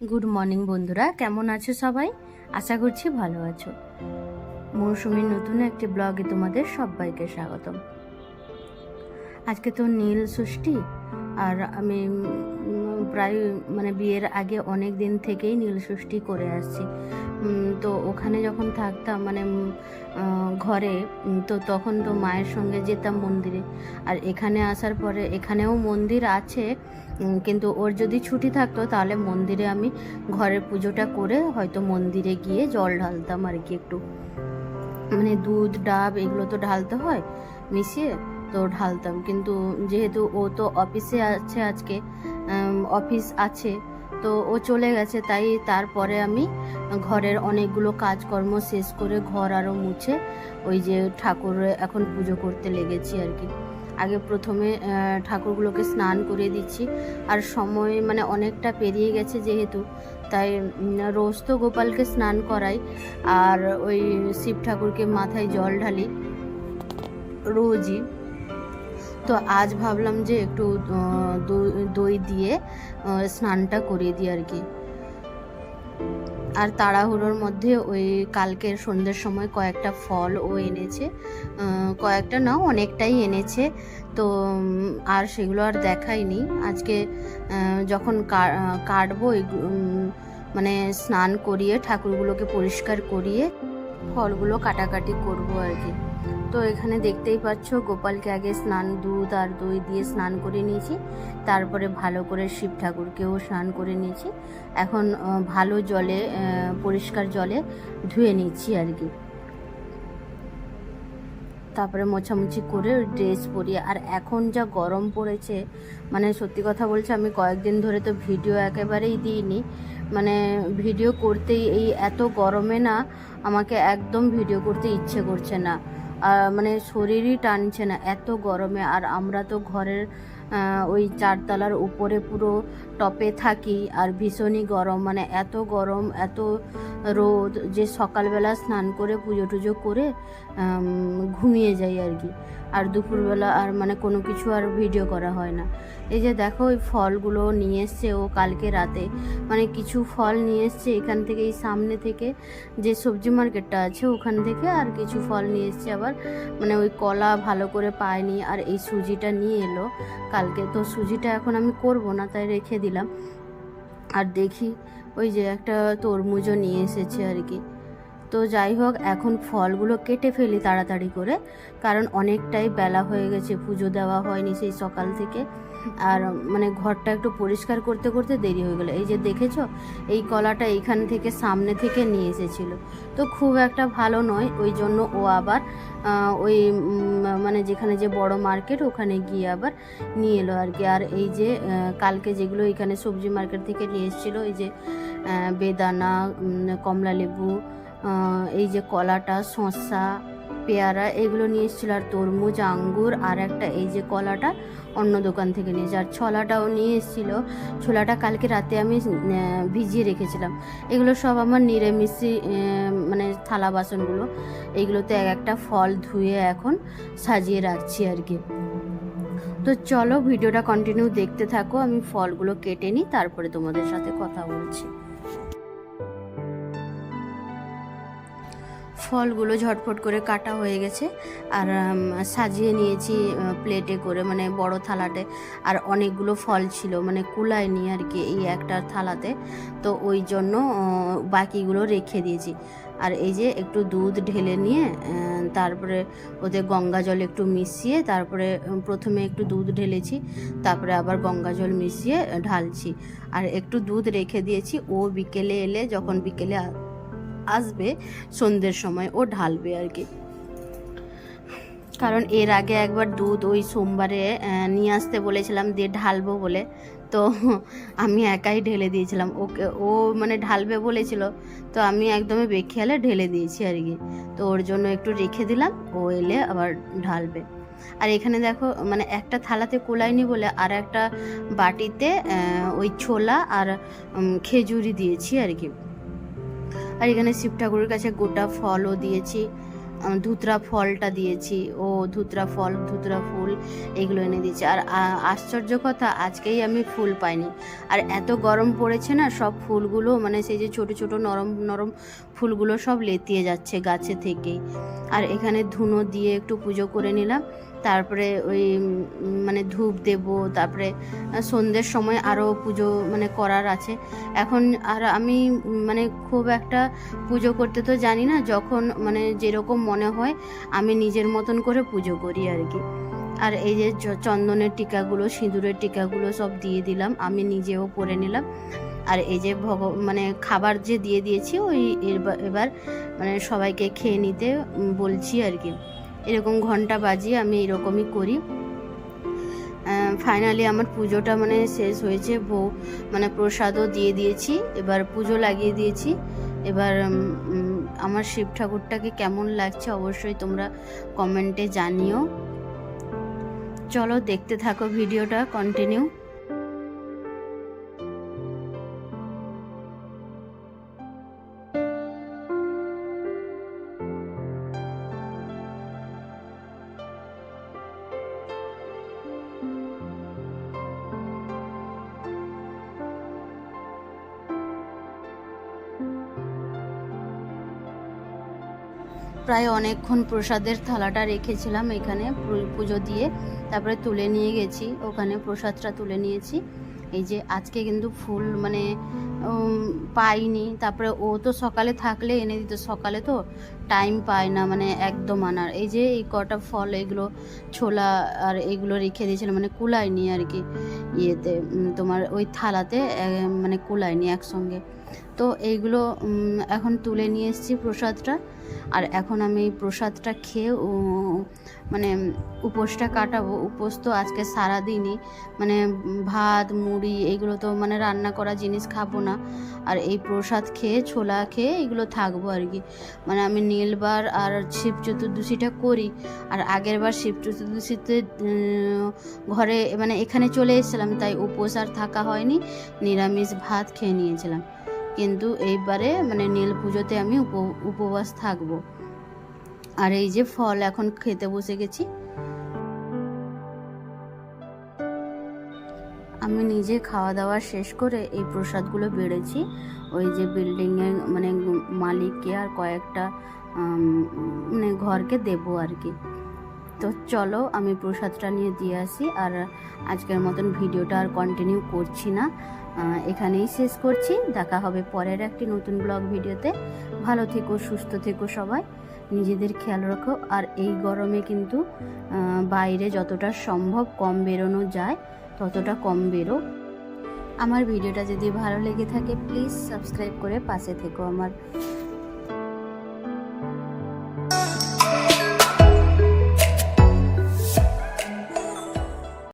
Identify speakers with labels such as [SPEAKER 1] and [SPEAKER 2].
[SPEAKER 1] Good morning বন্ধুরা, কেমন আছো সবাই? আশা করছি ভালো আছো। মৌসুমীর নতুন একটি ব্লগে তোমাদের সবাইকে স্বাগতম। আজকে তো নীল ষষ্ঠী, আর আমি প্রায় বিয়ের আগে অনেক দিন থেকেই নীল ষষ্ঠী করে আসছি। তো ওখানে যখন থাকতাম ঘরে, তো তখন তো মায়ের সঙ্গে যেতাম মন্দিরে। আর এখানে আসার পরে এখানেও মন্দির আছে, কিন্তু ওর যদি ছুটি থাকতো তাহলে মন্দিরে আমি ঘরের পুজোটা করে হয়তো মন্দিরে গিয়ে জল ঢালতাম আর কি। একটু দুধ ডাব এগুলো তো ঢালতে হয় মিশিয়ে, তো ঢালতাম। কিন্তু যেহেতু ও তো অফিসে আছে, আজকে অফিস আছে, তো ও চলে গেছে, তাই তারপরে আমি ঘরের অনেকগুলো কাজকর্ম শেষ করে ঘর আরও মুছে ওই যে ঠাকুরের এখন পুজো করতে লেগেছি আর কি। আগে প্রথমে ঠাকুরগুলোকে স্নান করে দিচ্ছি, আর সময় অনেকটা পেরিয়ে গেছে যেহেতু, তাই রোজ তো গোপালকে স্নান করাই, আর ওই শিব ঠাকুরকে মাথায় জল ঢালি রোজই। তো আজ ভাবলাম যে একটু দই দিয়ে স্নানটা করিয়ে দিই আর কি। আর তাড়াহুড়োর মধ্যে ওই কালকের সন্ধ্যের সময় কয়েকটা ফল ও এনেছে, কয়েকটা না অনেকটাই এনেছে, তো আর সেগুলো আর দেখাইনি। আজকে যখন কাটবো স্নান করিয়ে ঠাকুরগুলোকে পরিষ্কার করিয়ে ফলগুলো কাটাকাটি করব আর কি। তো এখানে দেখতেই পাচ্ছ গোপালকে আগে দুধ আর দই দিয়ে স্নান করে নিয়েছি, তারপরে ভালো করে শিব ঠাকুরকেও স্নান করে নিয়েছি। এখন ভালো জলে, পরিষ্কার জলে ধুয়ে নিচ্ছি আর কি। তারপরে মোছামুছি করে ড্রেস পরিয়ে, আর এখন যা গরম পড়েছে, সত্যি কথা বলছি, আমি কয়েকদিন ধরে তো ভিডিও একেবারেই দিইনি। ভিডিও করতেই এই এত গরমে না আমাকে একদম ভিডিও করতে ইচ্ছে করছে না, শরীরই টানছে না এত গরমে। আর আমরা তো ঘরের ওই 4 তলার উপরে পুরো টপে থাকি, আর ভীষণই গরম, এত গরম, এত রোদ যে সকালবেলা স্নান করে পুজো টুজো করে ঘুমিয়ে যাই আর কি। আর দুপুরবেলা আর কোনো কিছু আর ভিডিও করা হয় না। এই যে দেখো ওই ফলগুলো নিয়ে এসছে ও কালকে রাতে, কিছু ফল নিয়ে এসছে এখান থেকে, এই সামনে থেকে যে সবজি মার্কেটটা আছে ওখান থেকে, আর কিছু ফল নিয়ে এসছে আবার। ওই কলা ভালো করে পায়নি, আর এই সুজিটা নিয়ে এলো কালকে। তো সুজিটা এখন আমি করব না, তাই রেখে দিলাম। আর দেখি ওই যে একটা তরমুজও নিয়ে এসেছে আর কি। তো যাই হোক, এখন ফলগুলো কেটে ফেলি তাড়াতাড়ি করে, কারণ অনেকটাই বেলা হয়ে গেছে, পুজো দেওয়া হয়নি সেই সকাল থেকে। আর ঘরটা একটু পরিষ্কার করতে করতে দেরি হয়ে গেলো। এই যে দেখেছো, এই কলাটা এইখান থেকে সামনে থেকে নিয়ে এসেছিল, তো খুব একটা ভালো নয়, ওই জন্য ও আবার ওই যেখানে যে বড় মার্কেট ওখানে গিয়ে আবার নিয়ে এলো আর কি। আর এই যে কালকে যেগুলো এখানে সবজি মার্কেট থেকে নিয়ে এসেছিলো, এই যে বেদানা, কমলা লেবু, এই যে কলাটা, শসা, পেয়ারা, এগুলো নিয়ে এসেছিলো, আর তরমুজ, আঙ্গুর, আর একটা এই যে কলাটা অন্য দোকান থেকে নিয়েছে, আর ছোলাটাও নিয়ে এসেছিলো। ছোলাটা কালকে রাতে আমি ভিজিয়ে রেখেছিলাম। এগুলো সব আমার নিরামিষি থালা বাসনগুলো, এইগুলোতে এক একটা ফল ধুয়ে এখন সাজিয়ে রাখছি আর কি। তো চলো ভিডিওটা কন্টিনিউ দেখতে থাকো, আমি ফলগুলো কেটে নিই, তারপরে তোমাদের সাথে কথা বলছি। ফলগুলো ঝটফট করে কাটা হয়ে গেছে, আর সাজিয়ে নিয়েছি প্লেটে করে, বড় থালাতে। আর অনেকগুলো ফল ছিল, কুলায়নি আর কি এই একটা থালাতে, তো ওই জন্য বাকিগুলো রেখে দিয়েছি। আর এই যে একটু দুধ ঢেলে নিয়ে তারপরে ওতে গঙ্গা জল একটু মিশিয়ে, তারপরে প্রথমে একটু দুধ ঢেলেছি, তারপরে আবার গঙ্গা জল মিশিয়ে ঢালছি। আর একটু দুধ রেখে দিয়েছি, ও বিকেলে এলে, যখন বিকেলে আসবে সন্ধ্যের সময়, ও ঢালবে আর কি। কারণ এর আগে একবার দুধ ওই সোমবারে নিয়ে আসতে বলেছিলাম, দিয়ে ঢালবো বলে, তো আমি একাই ঢেলে দিয়েছিলাম। ওকে ও ঢালবে বলেছিল, তো আমি একদমই বেখেয়ালে ঢেলে দিয়েছি আর কি। তো ওর জন্য একটু রেখে দিলাম, ও এলে আবার ঢালবে। আর এখানে দেখো একটা থালাতে কোলাইনি বলে আর একটা বাটিতে ওই ছোলা আর খেজুরি দিয়েছি আর কি। আর এখানে শিব ঠাকুরের কাছে গোটা ফলও দিয়েছি, ধুতরা ফলটা দিয়েছি, ও ধুতরা ফল ধুতরা ফুল এগুলো এনে দিয়েছি। আর আশ্চর্য কথা, আজকেই আমি ফুল পাইনি। আর এত গরম পড়েছে না, সব ফুলগুলো মানে সেই যে ছোট ছোট নরম নরম ফুলগুলো সব লেতিয়ে যাচ্ছে গাছে থেকেই। আর এখানে ধুনো দিয়ে একটু পুজো করে নিলাম, তারপরে ওই মানে ধূপ দেব, তারপরে সন্ধ্যের সময় আরও পুজো মানে করার আছে এখন। আর আমি মানে খুব একটা পুজো করতে তো জানি না, যখন মানে যেরকম মনে হয় আমি নিজের মতন করে পুজো করি আর কি। আর এই যে চন্দনের টিকাগুলো, সিঁদুরের টিকাগুলো সব দিয়ে দিলাম, আমি নিজেও পরে নিলাম। আর এই যে মানে খাবার যে দিয়ে দিয়েছি, ওই এবার মানে সবাইকে খেয়ে নিতে বলছি আর কি। এরকম ঘন্টা বাজিয়ে আমি এরকমই করি। ফাইনালি আমার পুজোটা মানে শেষ হয়েছে, মানে প্রসাদও দিয়ে দিয়েছি, এবার পুজো লাগিয়ে দিয়েছি। এবার আমার শিব ঠাকুরটাকে কেমন লাগছে অবশ্যই তোমরা কমেন্টে জানিও। চলো দেখতে থাকো ভিডিওটা কন্টিনিউ। প্রায় অনেকক্ষণ প্রসাদের থালাটা রেখেছিলাম এখানে পুজো দিয়ে, তারপরে তুলে নিয়ে গেছি ওখানে, প্রসাদটা তুলে নিয়েছি। এই যে আজকে কিন্তু ফুল মানে পাইনি, তারপরে ও তো সকালে থাকলে এনে দিত, সকালে তো টাইম পায় না মানে একদম আনার। এই যে এই কটা ফল, এগুলো ছোলা আর এগুলো রেখে দিয়েছিলাম, মানে কুলায়নি আর কি ইয়েতে, তোমার ওই থালাতে মানে কুলায়নি একসঙ্গে। তো এইগুলো এখন তুলে নিয়ে এসেছি প্রসাদটা। আর এখন আমি প্রসাদটা খেয়ে মানে উপোসটা কাটাবো। উপোস তো আজকে সারাদিনই, মানে ভাত মুড়ি এগুলো তো মানে রান্না করা জিনিস খাবো না। আর এই প্রসাদ খেয়ে ছোলা খেয়ে এগুলো থাকবো আর কি। মানে আমি নীলবার আর শিব চতুর্দশীটা করি, আর আগের বার শিব চতুর্দশীতে ঘরে মানে এখানে চলে এসেছিলাম, তাই উপোস আর থাকা হয়নি, নিরামিষ ভাত খেয়ে নিয়েছিলাম। কিন্তু এইবারে মানে নীল পুজোতে আমি উপবাস থাকবো। আর এই যে ফল এখন খেতে বসে গেছি। আমি নিজে খাওয়া দাওয়া শেষ করে এই প্রসাদগুলো বেড়েছি ওই যে বিল্ডিংয়ে মানে মালিককে আর কয়েকটা মানে ঘরকে দেবো আর কি। তো চলো আমি প্রসাদটা নিয়ে দিয়ে আসি। আর আজকের মতন ভিডিওটা আর কন্টিনিউ করছি না, এখানেই শেষ করছি। দেখা হবে পরের একটি নতুন ব্লগ ভিডিওতে। ভালো থেকো, সুস্থ থেকো সবাই, নিজেদের খেয়াল রাখো। আর এই গরমে কিন্তু বাইরে যতটা সম্ভব কম বেরোনো যায় ততটা কম বেরো। আমার ভিডিওটা যদি ভালো লেগে থাকে প্লিজ সাবস্ক্রাইব করে পাশে থেকো আমার।